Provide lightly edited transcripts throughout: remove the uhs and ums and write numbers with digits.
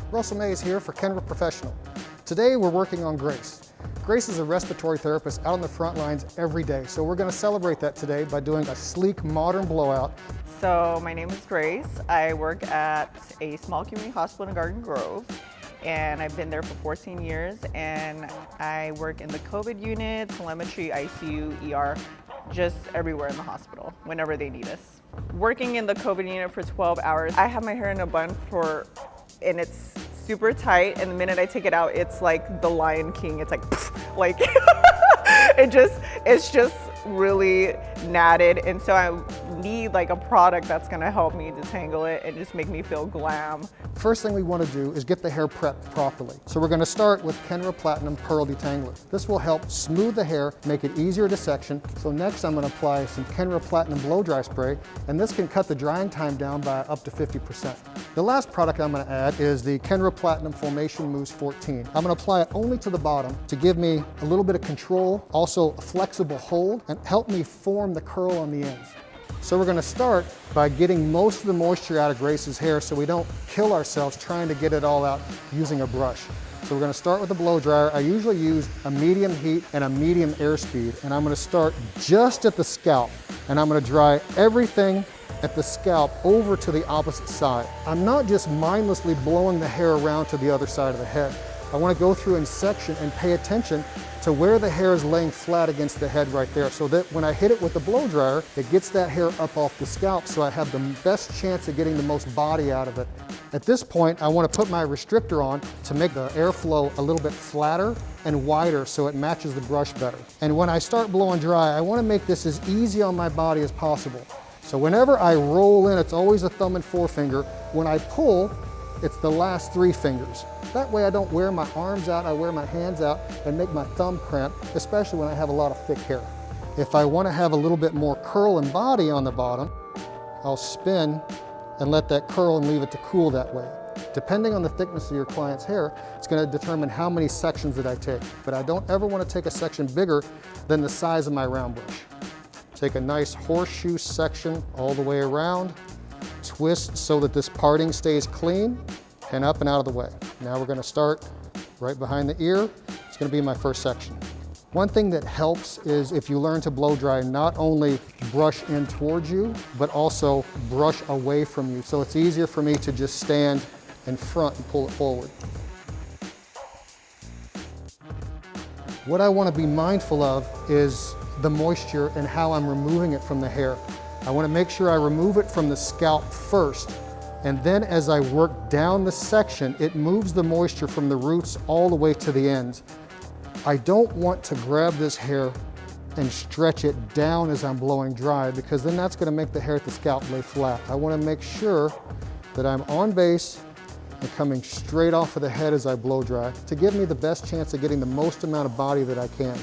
Russell Mays here for Kenra Professional. Today we're working on Grace. Grace is a respiratory therapist out on the front lines every day, so we're going to celebrate that today by doing a sleek, modern blowout. So my name is Grace. I work at a small community hospital in Garden Grove, and I've been there for 14 years, and I work in the COVID unit, telemetry, ICU, ER, just everywhere in the hospital, whenever they need us. Working in the COVID unit for 12 hours, I have my hair in a bun and it's super tight, and the minute I take it out, it's like the Lion King. It's like, poof, like it's just really natted, and so I need like a product that's gonna help me detangle it and just make me feel glam. First thing we want to do is get the hair prepped properly. So we're going to start with Kenra Platinum Pearl Detangler. This will help smooth the hair, make it easier to section. So next I'm going to apply some Kenra Platinum Blow Dry Spray, and this can cut the drying time down by up to 50%. The last product I'm going to add is the Kenra Platinum Formation Mousse 14. I'm going to apply it only to the bottom to give me a little bit of control, also a flexible hold, and help me form the curl on the ends. So we're going to start by getting most of the moisture out of Grace's hair so we don't kill ourselves trying to get it all out using a brush. So we're going to start with a blow dryer. I usually use a medium heat and a medium airspeed, and I'm going to start just at the scalp, and I'm going to dry everything at the scalp over to the opposite side. I'm not just mindlessly blowing the hair around to the other side of the head. I want to go through and section and pay attention to where the hair is laying flat against the head right there, so that when I hit it with the blow dryer, it gets that hair up off the scalp so I have the best chance of getting the most body out of it. At this point, I want to put my restrictor on to make the airflow a little bit flatter and wider so it matches the brush better. And when I start blowing dry, I want to make this as easy on my body as possible. So whenever I roll in, it's always a thumb and forefinger. When I pull, it's the last 3 fingers. That way I don't wear my arms out, I wear my hands out and make my thumb cramp, especially when I have a lot of thick hair. If I want to have a little bit more curl and body on the bottom, I'll spin and let that curl and leave it to cool that way. Depending on the thickness of your client's hair, it's going to determine how many sections that I take. But I don't ever want to take a section bigger than the size of my round brush. Take a nice horseshoe section all the way around, twist so that this parting stays clean, and up and out of the way. Now we're going to start right behind the ear. It's going to be my first section. One thing that helps is if you learn to blow dry, not only brush in towards you, but also brush away from you. So it's easier for me to just stand in front and pull it forward. What I want to be mindful of is the moisture and how I'm removing it from the hair. I want to make sure I remove it from the scalp first, and then as I work down the section, it moves the moisture from the roots all the way to the ends. I don't want to grab this hair and stretch it down as I'm blowing dry, because then that's going to make the hair at the scalp lay flat. I want to make sure that I'm on base and coming straight off of the head as I blow dry to give me the best chance of getting the most amount of body that I can.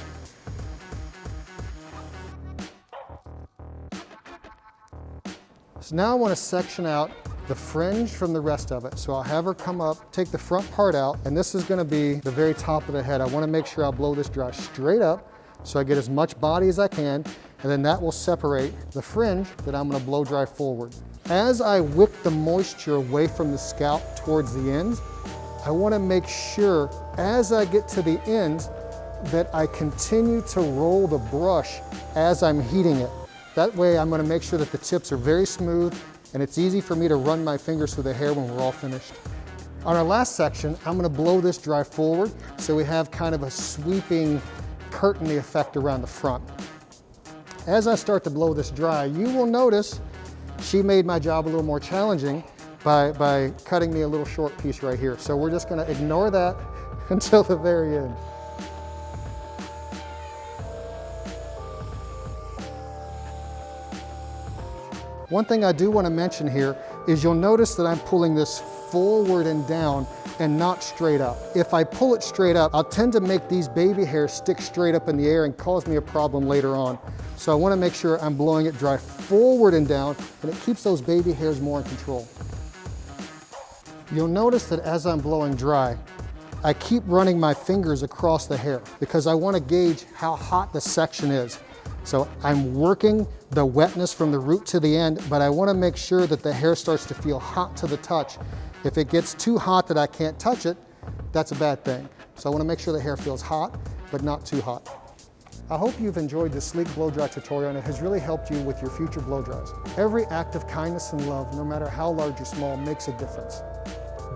So now I want to section out the fringe from the rest of it. So I'll have her come up, take the front part out, and this is going to be the very top of the head. I want to make sure I'll blow this dry straight up so I get as much body as I can, and then that will separate the fringe that I'm going to blow dry forward. As I wick the moisture away from the scalp towards the ends, I want to make sure as I get to the ends that I continue to roll the brush as I'm heating it. That way I'm going to make sure that the tips are very smooth and it's easy for me to run my fingers through the hair when we're all finished. On our last section, I'm going to blow this dry forward so we have kind of a sweeping curtain-y effect around the front. As I start to blow this dry, you will notice she made my job a little more challenging by cutting me a little short piece right here. So we're just going to ignore that until the very end. One thing I do want to mention here is you'll notice that I'm pulling this forward and down and not straight up. If I pull it straight up, I'll tend to make these baby hairs stick straight up in the air and cause me a problem later on. So I want to make sure I'm blowing it dry forward and down, and it keeps those baby hairs more in control. You'll notice that as I'm blowing dry, I keep running my fingers across the hair because I want to gauge how hot the section is. So I'm working the wetness from the root to the end, but I want to make sure that the hair starts to feel hot to the touch If it gets too hot that I can't touch it, that's a bad thing. So I want to make sure the hair feels hot, but not too hot. I hope you've enjoyed this sleek blow dry tutorial and it has really helped you with your future blow dries. Every act of kindness and love, no matter how large or small, makes a difference.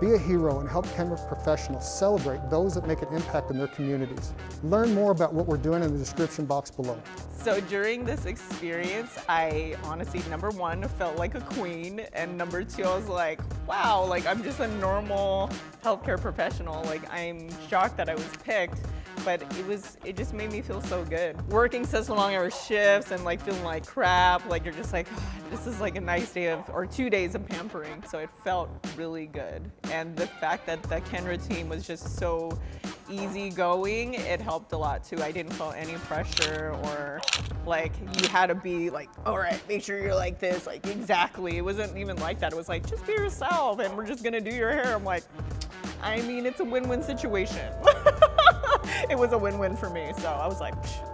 Be a hero and help Kenra Professional celebrate those that make an impact in their communities. Learn more about what we're doing in the description box below. So during this experience, I honestly, number one, felt like a queen, and number two, I was like, wow, like I'm just a normal healthcare professional. Like I'm shocked that I was picked, but it just made me feel so good. Working such long hour shifts and like feeling like crap, like you're just like, oh, this is like a nice day of, or 2 days of pampering. So it felt really good. And the fact that the Kenra team was just so easygoing, it helped a lot too. I didn't feel any pressure or like you had to be like, all right, make sure you're like this, like exactly. It wasn't even like that. It was like, just be yourself and we're just gonna do your hair. I'm like, I mean, it's a win-win situation. It was a win-win for me. So I was like, psh.